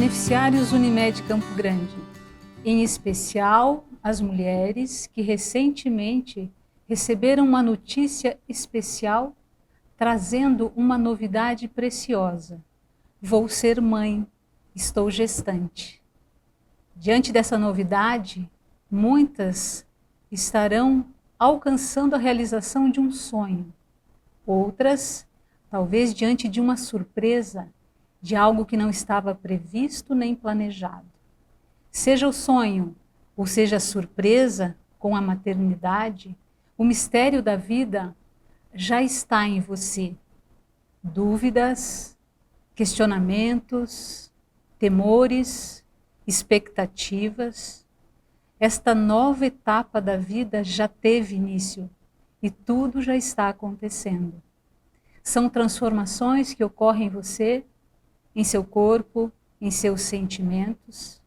Beneficiários Unimed Campo Grande, em especial as mulheres que recentemente receberam uma notícia especial trazendo uma novidade preciosa. Vou ser mãe, estou gestante. Diante dessa novidade, muitas estarão alcançando a realização de um sonho. Outras, talvez diante de uma surpresa, de algo que não estava previsto nem planejado. Seja o sonho, ou seja a surpresa com a maternidade, o mistério da vida já está em você. Dúvidas, questionamentos, temores, expectativas. Esta nova etapa da vida já teve início e tudo já está acontecendo. São transformações que ocorrem em você, em seu corpo, em seus sentimentos.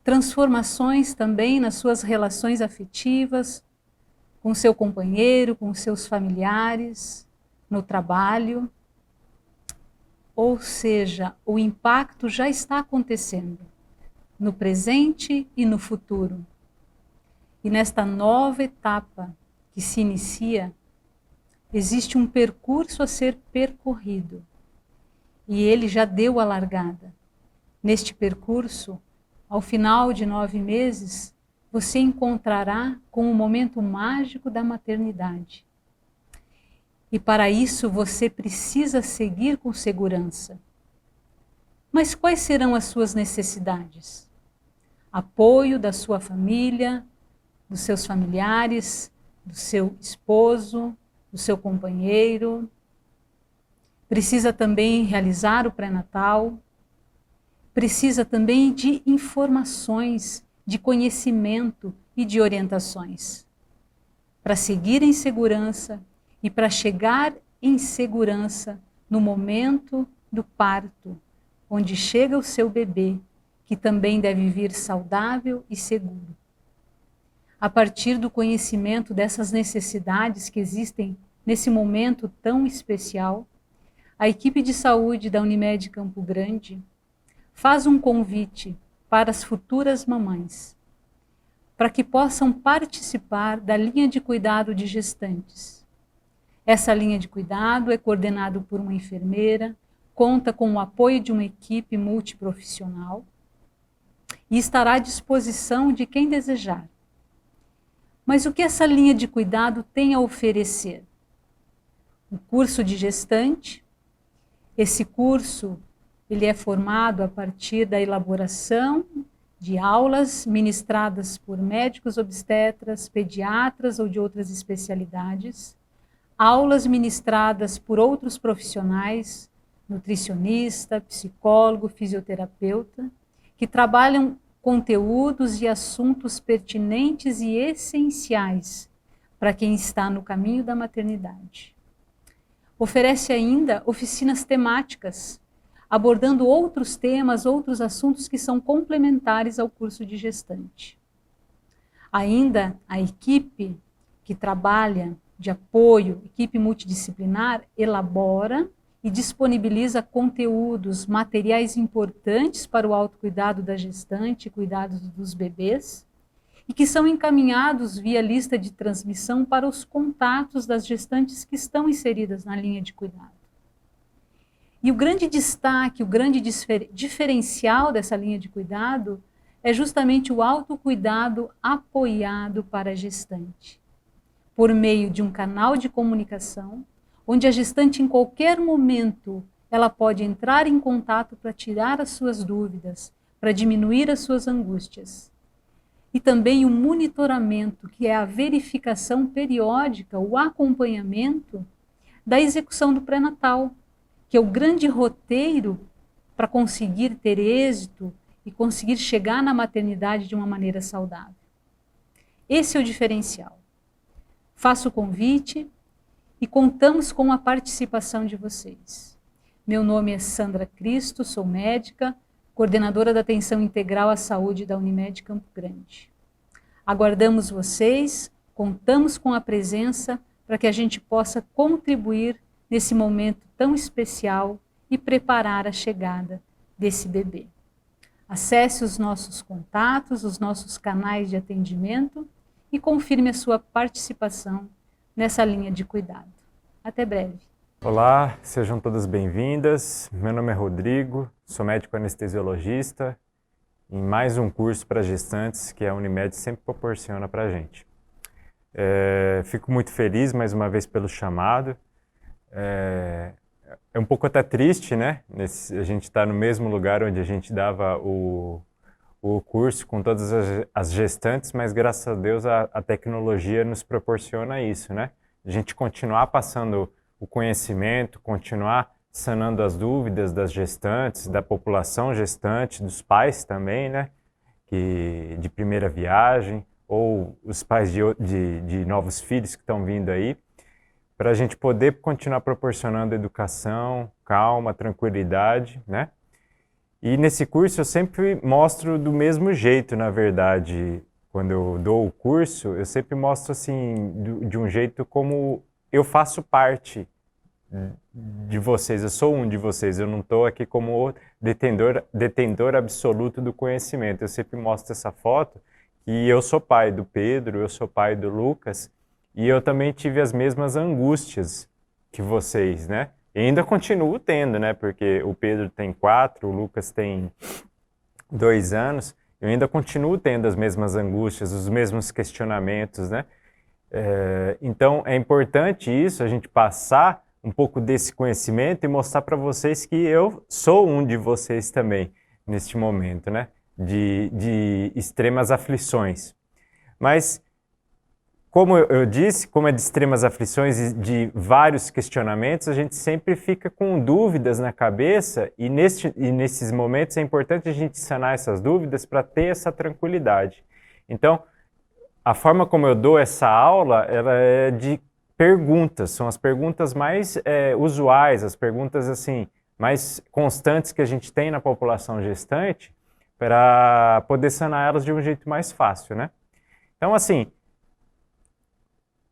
Transformações também nas suas relações afetivas, com seu companheiro, com seus familiares, no trabalho. Ou seja, o impacto já está acontecendo no presente e no futuro. E nesta nova etapa que se inicia, existe um percurso a ser percorrido. E ele já deu a largada. Neste percurso, ao final de 9 meses, você encontrará com o momento mágico da maternidade. E para isso você precisa seguir com segurança. Mas quais serão as suas necessidades? Apoio da sua família, dos seus familiares, do seu esposo, do seu companheiro. Precisa também realizar o pré-natal. Precisa também de informações, de conhecimento e de orientações. Para seguir em segurança e para chegar em segurança no momento do parto, onde chega o seu bebê, que também deve vir saudável e seguro. A partir do conhecimento dessas necessidades que existem nesse momento tão especial, a equipe de saúde da Unimed Campo Grande faz um convite para as futuras mamães, para que possam participar da linha de cuidado de gestantes. Essa linha de cuidado é coordenada por uma enfermeira, conta com o apoio de uma equipe multiprofissional e estará à disposição de quem desejar. Mas o que essa linha de cuidado tem a oferecer? O curso de gestante. Esse curso ele é formado a partir da elaboração de aulas ministradas por médicos obstetras, pediatras ou de outras especialidades, aulas ministradas por outros profissionais, nutricionista, psicólogo, fisioterapeuta, que trabalham conteúdos e assuntos pertinentes e essenciais para quem está no caminho da maternidade. Oferece ainda oficinas temáticas, abordando outros temas, outros assuntos que são complementares ao curso de gestante. Ainda a equipe que trabalha de apoio, equipe multidisciplinar, elabora e disponibiliza conteúdos, materiais importantes para o autocuidado da gestante e cuidado dos bebês, e que são encaminhados via lista de transmissão para os contatos das gestantes que estão inseridas na linha de cuidado. E o grande destaque, o grande diferencial dessa linha de cuidado é justamente o autocuidado apoiado para a gestante, por meio de um canal de comunicação, onde a gestante em qualquer momento ela pode entrar em contato para tirar as suas dúvidas, para diminuir as suas angústias. E também o monitoramento, que é a verificação periódica, o acompanhamento da execução do pré-natal, que é o grande roteiro para conseguir ter êxito e conseguir chegar na maternidade de uma maneira saudável. Esse é o diferencial. Faço o convite e contamos com a participação de vocês. Meu nome é Sandra Cristo, sou médica, coordenadora da Atenção Integral à Saúde da Unimed Campo Grande. Aguardamos vocês, contamos com a presença para que a gente possa contribuir nesse momento tão especial e preparar a chegada desse bebê. Acesse os nossos contatos, os nossos canais de atendimento e confirme a sua participação nessa linha de cuidado. Até breve. Olá, sejam todas bem-vindas. Meu nome é Rodrigo, sou médico anestesiologista em mais um curso para gestantes que a Unimed sempre proporciona para a gente. Fico muito feliz mais uma vez pelo chamado. É um pouco até triste, né? A gente está no mesmo lugar onde a gente dava o curso com todas as gestantes, mas graças a Deus a tecnologia nos proporciona isso, né? A gente continuar passando o conhecimento, continuar sanando as dúvidas das gestantes, da população gestante, dos pais também, né? De primeira viagem, ou os pais de novos filhos que estão vindo aí, para a gente poder continuar proporcionando educação, calma, tranquilidade, né? E nesse curso eu sempre mostro do mesmo jeito, na verdade, quando eu dou o curso, eu sempre mostro assim, de um jeito como eu faço parte de vocês, eu sou um de vocês, eu não estou aqui como detentor absoluto do conhecimento. Eu sempre mostro essa foto que eu sou pai do Pedro, eu sou pai do Lucas, e eu também tive as mesmas angústias que vocês, né? E ainda continuo tendo, né? Porque o Pedro tem 4, o Lucas tem 2 anos, eu ainda continuo tendo as mesmas angústias, os mesmos questionamentos, né? Então é importante isso, a gente passar um pouco desse conhecimento e mostrar para vocês que eu sou um de vocês também, neste momento, né? De extremas aflições. Mas, como eu disse, como é de extremas aflições e de vários questionamentos, a gente sempre fica com dúvidas na cabeça e nesses momentos é importante a gente sanar essas dúvidas para ter essa tranquilidade. Então, a forma como eu dou essa aula, ela é de perguntas, são as perguntas mais usuais, as perguntas assim mais constantes que a gente tem na população gestante para poder sanar elas de um jeito mais fácil, né? Então, assim,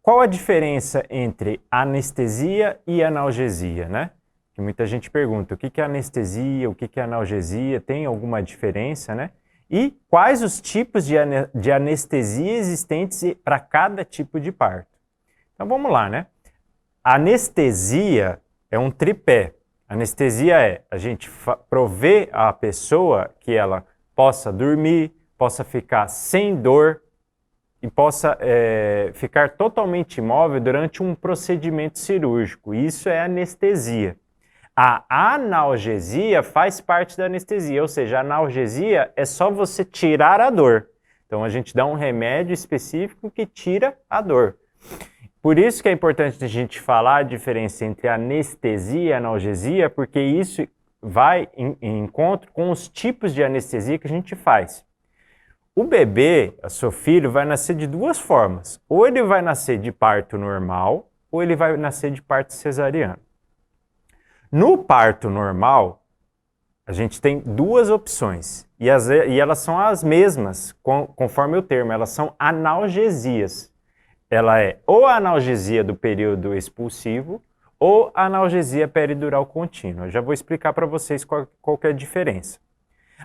qual a diferença entre anestesia e analgesia, né? Que muita gente pergunta, o que é anestesia, o que é analgesia, tem alguma diferença, né? E quais os tipos de anestesia existentes para cada tipo de parto. Então vamos lá, né? A anestesia é um tripé. Anestesia é a gente prover a pessoa que ela possa dormir, possa ficar sem dor e possa ficar totalmente imóvel durante um procedimento cirúrgico. Isso é anestesia. A analgesia faz parte da anestesia, ou seja, a analgesia é só você tirar a dor. Então a gente dá um remédio específico que tira a dor. Por isso que é importante a gente falar a diferença entre anestesia e analgesia, porque isso vai em encontro com os tipos de anestesia que a gente faz. O bebê, o seu filho, vai nascer de duas formas. Ou ele vai nascer de parto normal, ou ele vai nascer de parto cesariano. No parto normal, a gente tem duas opções, e elas são as mesmas, conforme o termo, elas são analgesias. Ela é ou a analgesia do período expulsivo ou a analgesia peridural contínua. Eu já vou explicar para vocês qual que é a diferença.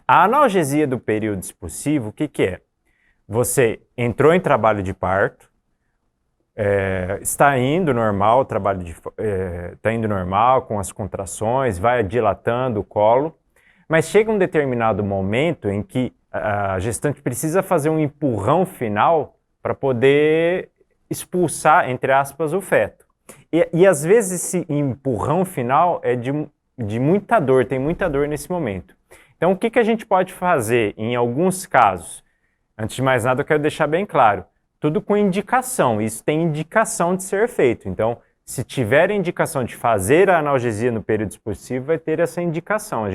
A analgesia do período expulsivo, o que é? Você entrou em trabalho de parto, está indo normal, está indo normal com as contrações, vai dilatando o colo, mas chega um determinado momento em que a gestante precisa fazer um empurrão final para poder expulsar, entre aspas, o feto. E às vezes esse empurrão final é de muita dor, tem muita dor nesse momento. Então o que a gente pode fazer em alguns casos? Antes de mais nada eu quero deixar bem claro, tudo com indicação, isso tem indicação de ser feito. Então, se tiver indicação de fazer a analgesia no período expulsivo, vai ter essa indicação.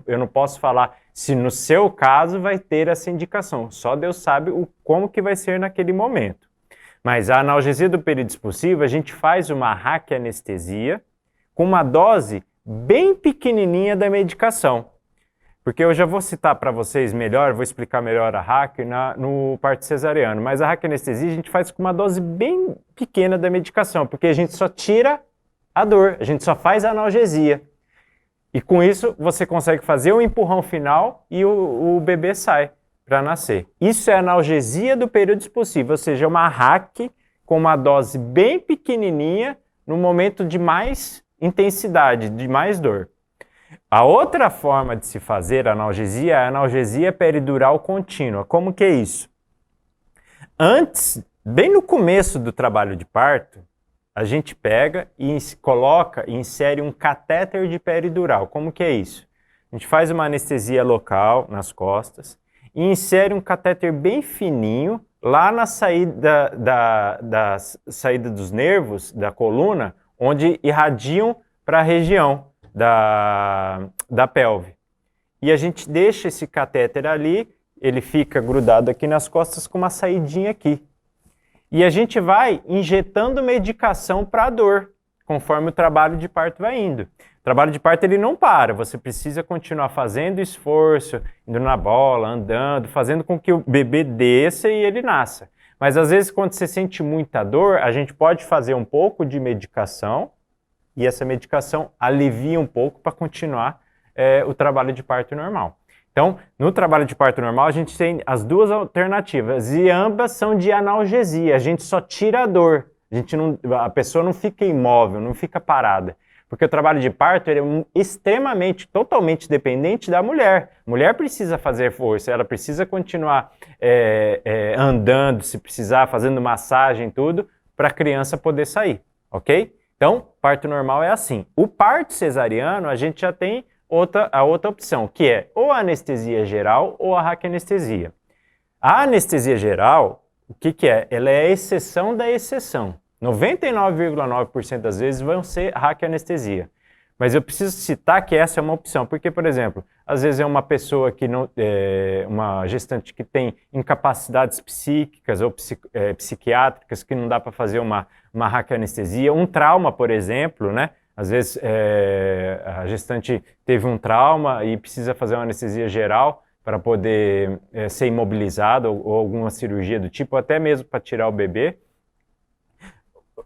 Eu não posso falar se no seu caso vai ter essa indicação, só Deus sabe como que vai ser naquele momento. Mas a analgesia do período expulsivo, a gente faz uma raquianestesia com uma dose bem pequenininha da medicação. Porque eu já vou citar para vocês melhor, vou explicar melhor a raquio no parto cesariano. Mas a raquianestesia a gente faz com uma dose bem pequena da medicação, porque a gente só tira a dor, a gente só faz a analgesia. E com isso, você consegue fazer o empurrão final e o bebê sai para nascer. Isso é analgesia do período expulsivo, ou seja, uma hack com uma dose bem pequenininha no momento de mais intensidade, de mais dor. A outra forma de se fazer analgesia é a analgesia peridural contínua. Como que é isso? Antes, bem no começo do trabalho de parto, a gente pega e coloca e insere um catéter de peridural. Como que é isso? A gente faz uma anestesia local nas costas e insere um catéter bem fininho lá na saída da saída dos nervos da coluna, onde irradiam para a região da pelve. E a gente deixa esse catéter ali, ele fica grudado aqui nas costas com uma saidinha aqui. E a gente vai injetando medicação para a dor, conforme o trabalho de parto vai indo. O trabalho de parto ele não para, você precisa continuar fazendo esforço, indo na bola, andando, fazendo com que o bebê desça e ele nasça. Mas às vezes quando você sente muita dor, a gente pode fazer um pouco de medicação e essa medicação alivia um pouco para continuar o trabalho de parto normal. Então, no trabalho de parto normal, a gente tem as duas alternativas e ambas são de analgesia. A gente só tira a dor. A pessoa não fica imóvel, não fica parada. Porque o trabalho de parto ele é extremamente, totalmente dependente da mulher. A mulher precisa fazer força, ela precisa continuar andando, se precisar, fazendo massagem, tudo, para a criança poder sair, ok? Então, parto normal é assim. O parto cesariano, a gente já tem a outra opção, que é ou a anestesia geral ou a raquianestesia. A anestesia geral, o que é? Ela é a exceção da exceção. 99,9% das vezes vão ser raquianestesia. Mas eu preciso citar que essa é uma opção, porque, por exemplo, às vezes é uma pessoa que não, uma gestante que tem incapacidades psíquicas ou psiquiátricas que não dá para fazer uma raquianestesia, um trauma, por exemplo, né? Às vezes a gestante teve um trauma e precisa fazer uma anestesia geral para poder ser imobilizada ou alguma cirurgia do tipo, até mesmo para tirar o bebê.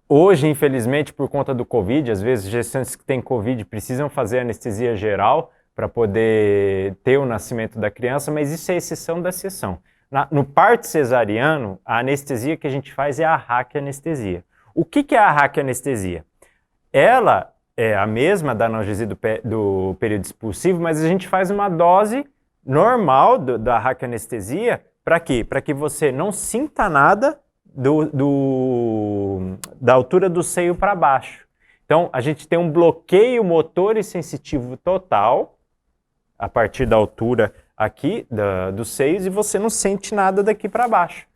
Hoje, infelizmente, por conta do Covid, às vezes gestantes que têm Covid precisam fazer anestesia geral para poder ter o nascimento da criança, mas isso é exceção da exceção. No parto cesariano, a anestesia que a gente faz é a raquianestesia. O que é a raquianestesia? Ela é a mesma da analgesia do período expulsivo, mas a gente faz uma dose normal da raquianestesia. Para quê? Para que você não sinta nada da altura do seio para baixo. Então, a gente tem um bloqueio motor e sensitivo total a partir da altura aqui dos seios e você não sente nada daqui para baixo.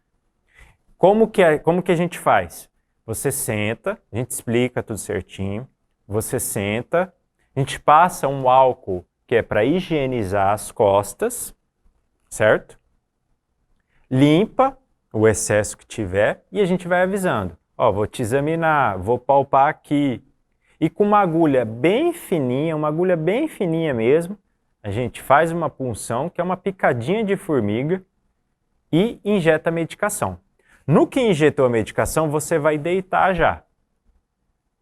Como que a gente faz? Você senta, a gente explica tudo certinho, você senta, a gente passa um álcool que é para higienizar as costas, certo? Limpa o excesso que tiver e a gente vai avisando. Ó, vou te examinar, vou palpar aqui. E com uma agulha bem fininha mesmo, a gente faz uma punção, que é uma picadinha de formiga, e injeta a medicação. No que injetou a medicação, você vai deitar já.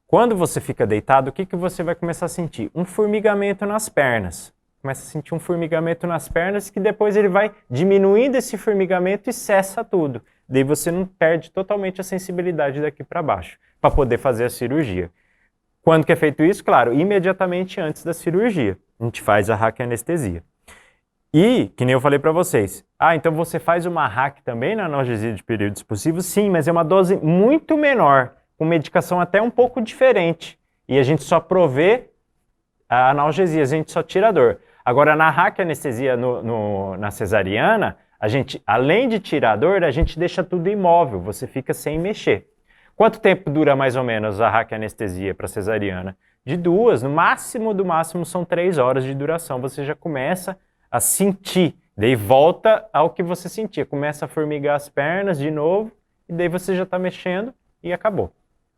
Quando você fica deitado, o que você vai começar a sentir? Um formigamento nas pernas. Começa a sentir um formigamento nas pernas que depois ele vai diminuindo esse formigamento e cessa tudo. Daí você não perde totalmente a sensibilidade daqui para baixo, para poder fazer a cirurgia. Quando que é feito isso? Claro, imediatamente antes da cirurgia. A gente faz a raquianestesia. E, que nem eu falei para vocês, então você faz uma hack também na analgesia de período expulsivo? Sim, mas é uma dose muito menor, com medicação até um pouco diferente. E a gente só provê a analgesia, a gente só tira a dor. Agora, na raquianestesia na cesariana, a gente, além de tirar a dor, a gente deixa tudo imóvel, você fica sem mexer. Quanto tempo dura mais ou menos a raquianestesia para cesariana? De 2, no máximo do máximo são 3 horas de duração, você já começa a sentir, daí volta ao que você sentia, começa a formigar as pernas de novo, e daí você já está mexendo e acabou,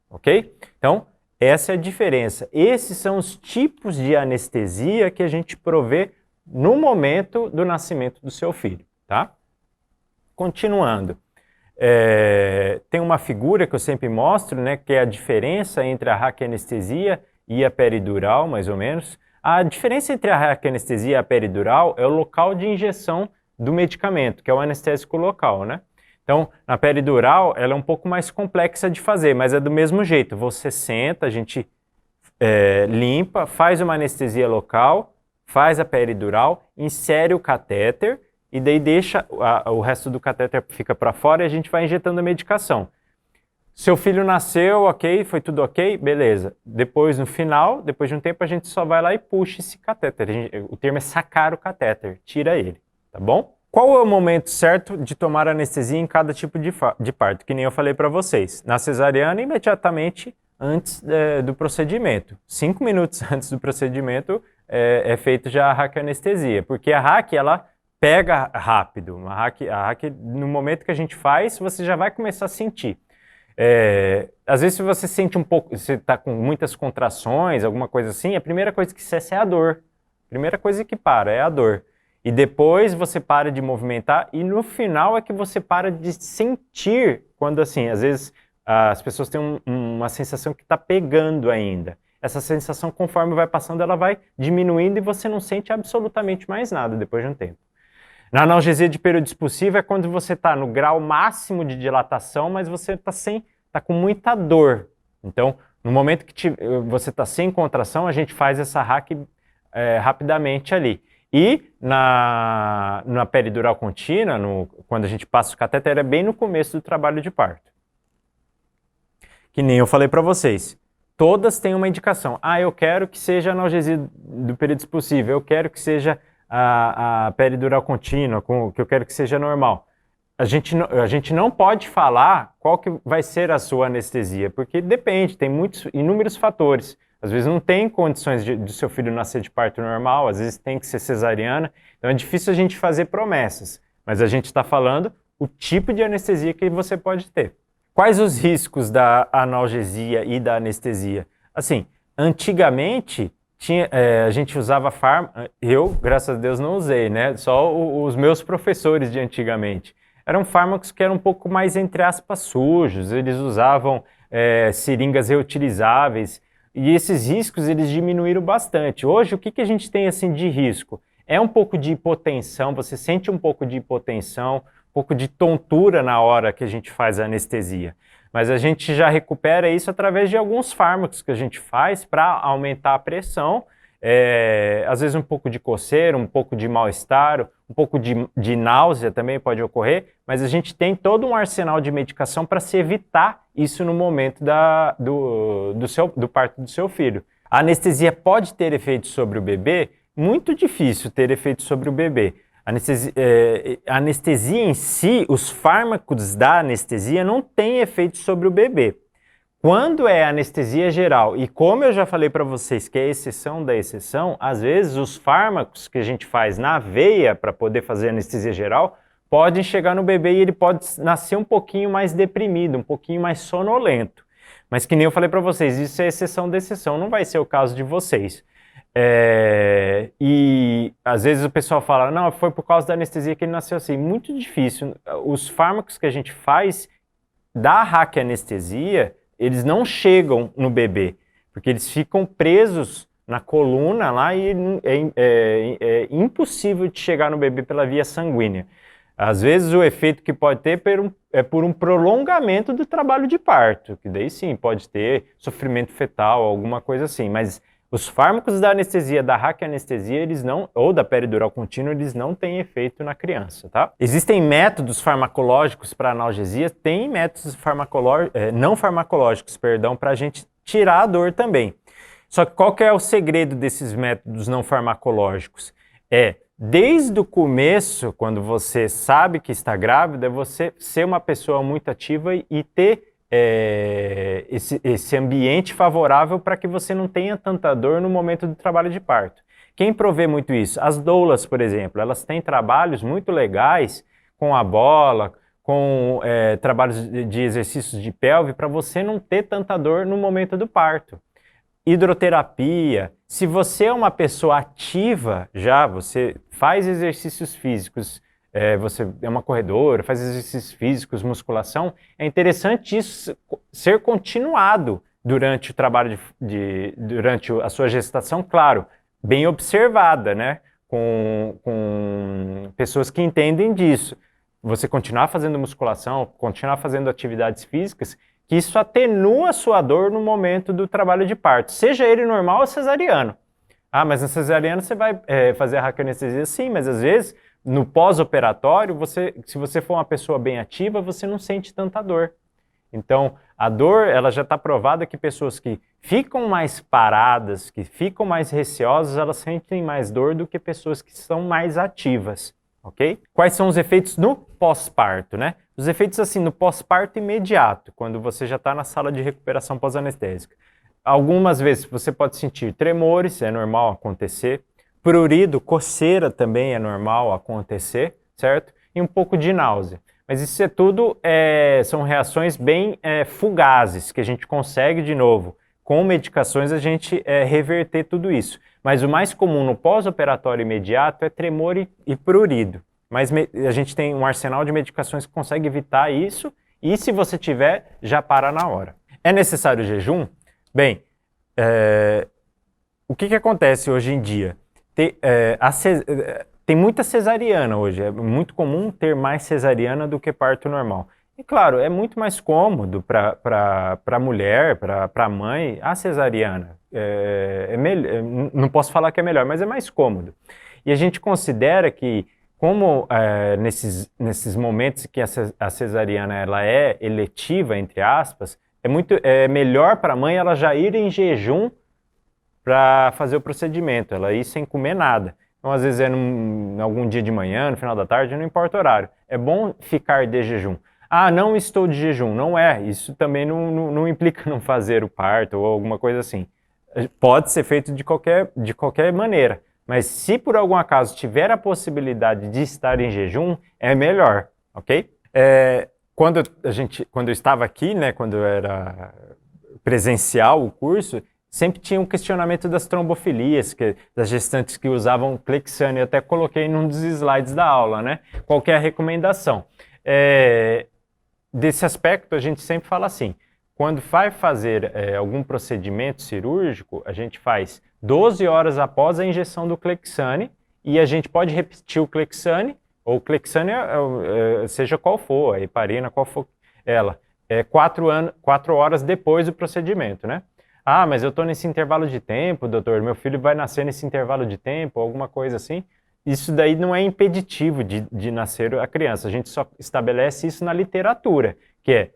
ok? Então, essa é a diferença. Esses são os tipos de anestesia que a gente provê no momento do nascimento do seu filho, tá? Continuando. Tem uma figura que eu sempre mostro, né, que é a diferença entre a raquianestesia e a peridural, mais ou menos. A diferença entre a raquianestesia e a peridural é o local de injeção do medicamento, que é o anestésico local, né? Então, na peridural, ela é um pouco mais complexa de fazer, mas é do mesmo jeito. Você senta, a gente limpa, faz uma anestesia local, faz a peridural, insere o catéter e daí deixa o resto do catéter fica para fora e a gente vai injetando a medicação. Seu filho nasceu, ok, foi tudo ok, beleza. Depois, no final, depois de um tempo, a gente só vai lá e puxa esse catéter. O termo é sacar o catéter, tira ele, tá bom? Qual é o momento certo de tomar anestesia em cada tipo de parto? Que nem eu falei para vocês. Na cesariana, imediatamente antes do procedimento. 5 minutos antes do procedimento é feito já a raquianestesia, porque a raquia, ela pega rápido. A raquia, no momento que a gente faz, você já vai começar a sentir. Às vezes, se você sente um pouco, você está com muitas contrações, alguma coisa assim, a primeira coisa que cessa é a dor. A primeira coisa que para é a dor. E depois você para de movimentar e no final é que você para de sentir, quando assim, às vezes as pessoas têm uma sensação que está pegando ainda. Essa sensação, conforme vai passando, ela vai diminuindo e você não sente absolutamente mais nada depois de um tempo. Na analgesia de período expulsivo é quando você está no grau máximo de dilatação, mas você está com muita dor. Então, no momento que você está sem contração, a gente faz essa raque rapidamente ali. E na peridural contínua, quando a gente passa o catéter, é bem no começo do trabalho de parto. Que nem eu falei para vocês. Todas têm uma indicação. Eu quero que seja analgesia do período expulsivo, eu quero que seja a peridural contínua, que eu quero que seja normal. A gente não pode falar qual que vai ser a sua anestesia, porque depende, tem inúmeros fatores. Às vezes não tem condições de seu filho nascer de parto normal, às vezes tem que ser cesariana, então é difícil a gente fazer promessas, mas a gente está falando o tipo de anestesia que você pode ter. Quais os riscos da analgesia e da anestesia? Assim, antigamente a gente usava fármaco, eu, graças a Deus, não usei, né? Só os meus professores de antigamente. Eram fármacos que eram um pouco mais, entre aspas, sujos, eles usavam seringas reutilizáveis, e esses riscos eles diminuíram bastante. Hoje, o que a gente tem assim de risco? É um pouco de hipotensão, você sente um pouco de hipotensão, um pouco de tontura na hora que a gente faz a anestesia. Mas a gente já recupera isso através de alguns fármacos que a gente faz para aumentar a pressão, às vezes um pouco de coceira, um pouco de mal-estar, um pouco de náusea também pode ocorrer, mas a gente tem todo um arsenal de medicação para se evitar isso no momento do parto do seu filho. A anestesia pode ter efeito sobre o bebê? Muito difícil ter efeito sobre o bebê. A anestesia em si, os fármacos da anestesia não têm efeito sobre o bebê. Quando é anestesia geral, e como eu já falei para vocês que é exceção da exceção, às vezes os fármacos que a gente faz na veia para poder fazer anestesia geral podem chegar no bebê e ele pode nascer um pouquinho mais deprimido, um pouquinho mais sonolento. Mas que nem eu falei para vocês, isso é exceção da exceção, não vai ser o caso de vocês. E às vezes o pessoal fala, não, foi por causa da anestesia que ele nasceu assim. Muito difícil. Os fármacos que a gente faz da raquianestesia, eles não chegam no bebê, porque eles ficam presos na coluna lá e é impossível de chegar no bebê pela via sanguínea. Às vezes o efeito que pode ter é por um prolongamento do trabalho de parto, que daí sim pode ter sofrimento fetal, alguma coisa assim, mas os fármacos da anestesia, da raquianestesia, ou da peridural contínua, eles não têm efeito na criança, tá? Existem métodos farmacológicos para analgesia, tem métodos não farmacológicos, para a gente tirar a dor também. Só que qual que é o segredo desses métodos não farmacológicos? Desde o começo, quando você sabe que está grávida, você ser uma pessoa muito ativa e ter esse ambiente favorável para que você não tenha tanta dor no momento do trabalho de parto. Quem provê muito isso? As doulas, por exemplo, elas têm trabalhos muito legais com a bola, com trabalhos de exercícios de pelve para você não ter tanta dor no momento do parto. Hidroterapia, se você é uma pessoa ativa você faz exercícios físicos, você é uma corredora, faz exercícios físicos, musculação, é interessante isso ser continuado durante o trabalho, durante a sua gestação, claro, bem observada, né? Com pessoas que entendem disso. Você continuar fazendo musculação, continuar fazendo atividades físicas, que isso atenua a sua dor no momento do trabalho de parto, seja ele normal ou cesariano. Ah, mas na cesariana você vai fazer a raquianestesia? Sim, mas às vezes no pós-operatório, se você for uma pessoa bem ativa, você não sente tanta dor. Então, a dor, ela já está provada que pessoas que ficam mais paradas, que ficam mais receosas, elas sentem mais dor do que pessoas que são mais ativas, ok? Quais são os efeitos no pós-parto, né? Os efeitos, assim, no pós-parto imediato, quando você já está na sala de recuperação pós-anestésica. Algumas vezes você pode sentir tremores, é normal acontecer. Prurido, coceira também é normal acontecer, certo? E um pouco de náusea. Mas isso é tudo, são reações bem fugazes, que a gente consegue, de novo, com medicações a gente reverter tudo isso. Mas o mais comum no pós-operatório imediato é tremor e prurido. Mas a gente tem um arsenal de medicações que consegue evitar isso, e se você tiver, já para na hora. É necessário jejum? Bem, o que acontece hoje em dia? Tem muita cesariana hoje, é muito comum ter mais cesariana do que parto normal. E claro, é muito mais cômodo para a mulher, para a mãe, a cesariana. Não posso falar que é melhor, mas é mais cômodo. E a gente considera que, como nesses momentos que a cesariana ela é eletiva, entre aspas, é melhor para a mãe ela já ir em jejum para fazer o procedimento, ela ir sem comer nada. Então, às vezes algum dia de manhã, no final da tarde, não importa o horário. É bom ficar de jejum. Ah, não estou de jejum. Não é. Isso também não implica não fazer o parto ou alguma coisa assim. Pode ser feito de qualquer maneira. Mas se por algum acaso tiver a possibilidade de estar em jejum, é melhor, ok? Quando eu estava aqui, né, quando eu era presencial o curso, sempre tinha um questionamento das trombofilias, das gestantes que usavam Clexane. Eu até coloquei num dos slides da aula, né? Qual que é a recomendação? Desse aspecto, a gente sempre fala assim, quando vai fazer algum procedimento cirúrgico, a gente faz 12 horas após a injeção do Clexane, e a gente pode repetir o Clexane, ou Clexane, seja qual for, a heparina, qual for ela, 4 horas depois do procedimento, né? Ah, mas eu estou nesse intervalo de tempo, doutor, meu filho vai nascer nesse intervalo de tempo, alguma coisa assim. Isso daí não é impeditivo de nascer a criança, a gente só estabelece isso na literatura, que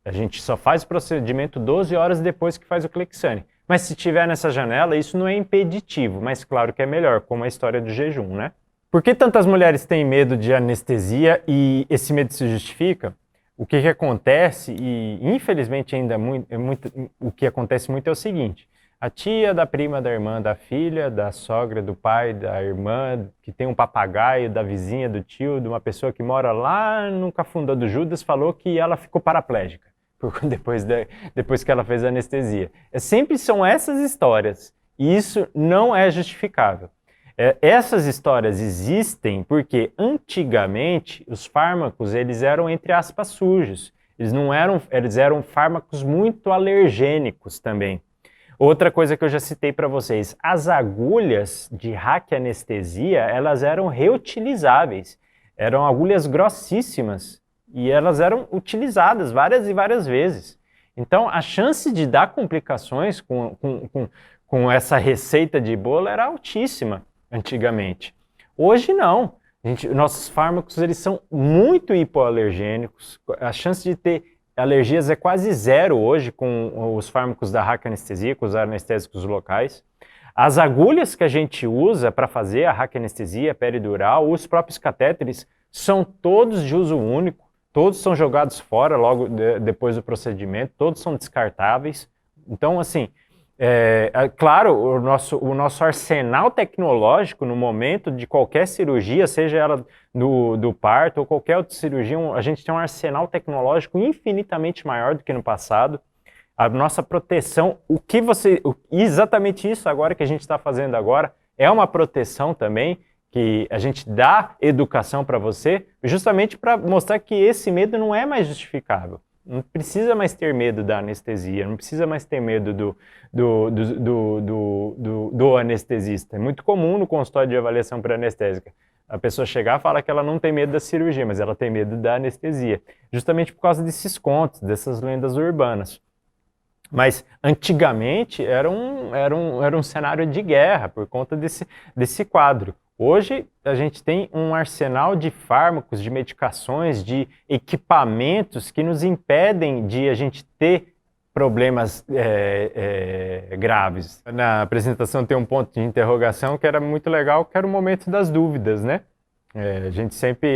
a gente só faz o procedimento 12 horas depois que faz o Clexane. Mas se tiver nessa janela, isso não é impeditivo, mas claro que é melhor, como a história do jejum, né? Por que tantas mulheres têm medo de anestesia e esse medo se justifica? O que acontece, e infelizmente ainda o que acontece muito é o seguinte, a tia, da prima, da irmã, da filha, da sogra, do pai, da irmã, que tem um papagaio, da vizinha, do tio, de uma pessoa que mora lá no Cafundó do Judas, falou que ela ficou paraplégica depois que ela fez a anestesia. Sempre são essas histórias, e isso não é justificável. Essas histórias existem porque antigamente os fármacos eles eram, entre aspas, sujos. Eles eram fármacos muito alergênicos também. Outra coisa que eu já citei para vocês, as agulhas de raquianestesia, elas eram reutilizáveis. Eram agulhas grossíssimas e elas eram utilizadas várias e várias vezes. Então a chance de dar complicações com essa receita de bolo era altíssima antigamente. Hoje não. Nossos fármacos eles são muito hipoalergênicos. A chance de ter alergias é quase zero hoje com os fármacos da raquianestesia, com os anestésicos locais. As agulhas que a gente usa para fazer a raquianestesia peridural, os próprios catéteres, são todos de uso único. Todos são jogados fora logo depois do procedimento, todos são descartáveis. Então, assim, claro, o nosso arsenal tecnológico no momento de qualquer cirurgia, seja ela do parto ou qualquer outra cirurgia, a gente tem um arsenal tecnológico infinitamente maior do que no passado. A nossa proteção, exatamente isso agora que a gente está fazendo agora, é uma proteção também, que a gente dá educação para você, justamente para mostrar que esse medo não é mais justificável. Não precisa mais ter medo da anestesia, não precisa mais ter medo do anestesista. É muito comum no consultório de avaliação pré-anestésica a pessoa chegar e falar que ela não tem medo da cirurgia, mas ela tem medo da anestesia, justamente por causa desses contos, dessas lendas urbanas. Mas antigamente era um cenário de guerra por conta desse quadro. Hoje a gente tem um arsenal de fármacos, de medicações, de equipamentos que nos impedem de a gente ter problemas graves. Na apresentação tem um ponto de interrogação que era muito legal, que era o momento das dúvidas, né? A gente sempre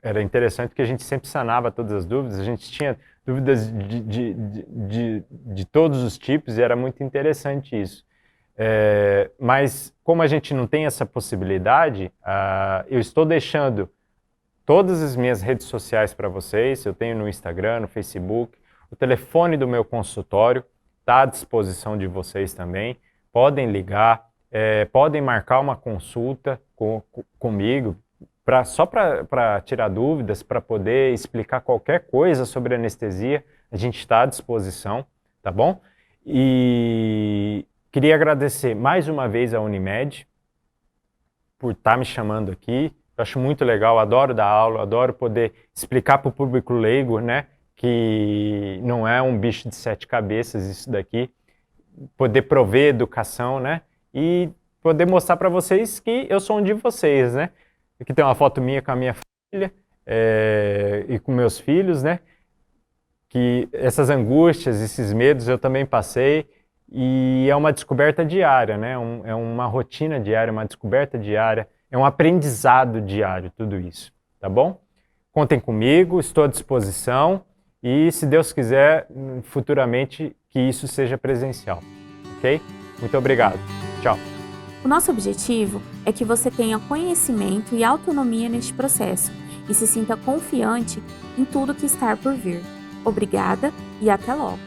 era interessante que a gente sempre sanava todas as dúvidas, a gente tinha dúvidas de todos os tipos e era muito interessante isso. Mas como a gente não tem essa possibilidade, eu estou deixando todas as minhas redes sociais para vocês. Eu tenho no Instagram, no Facebook, o telefone do meu consultório está à disposição de vocês também. Podem ligar, podem marcar uma consulta comigo, só para tirar dúvidas, para poder explicar qualquer coisa sobre anestesia. A gente está à disposição, tá bom? E queria agradecer mais uma vez à Unimed por estar me chamando aqui. Eu acho muito legal, adoro dar aula, adoro poder explicar para o público leigo, né, que não é um bicho de 7 cabeças isso daqui. Poder prover educação, né, e poder mostrar para vocês que eu sou um de vocês, né. Aqui tem uma foto minha com a minha filha e com meus filhos, né, que essas angústias, esses medos eu também passei. E é uma descoberta diária, né? É uma rotina diária, uma descoberta diária, é um aprendizado diário, tudo isso, tá bom? Contem comigo, estou à disposição e, se Deus quiser, futuramente que isso seja presencial, ok? Muito obrigado. Tchau. O nosso objetivo é que você tenha conhecimento e autonomia neste processo e se sinta confiante em tudo que está por vir. Obrigada e até logo!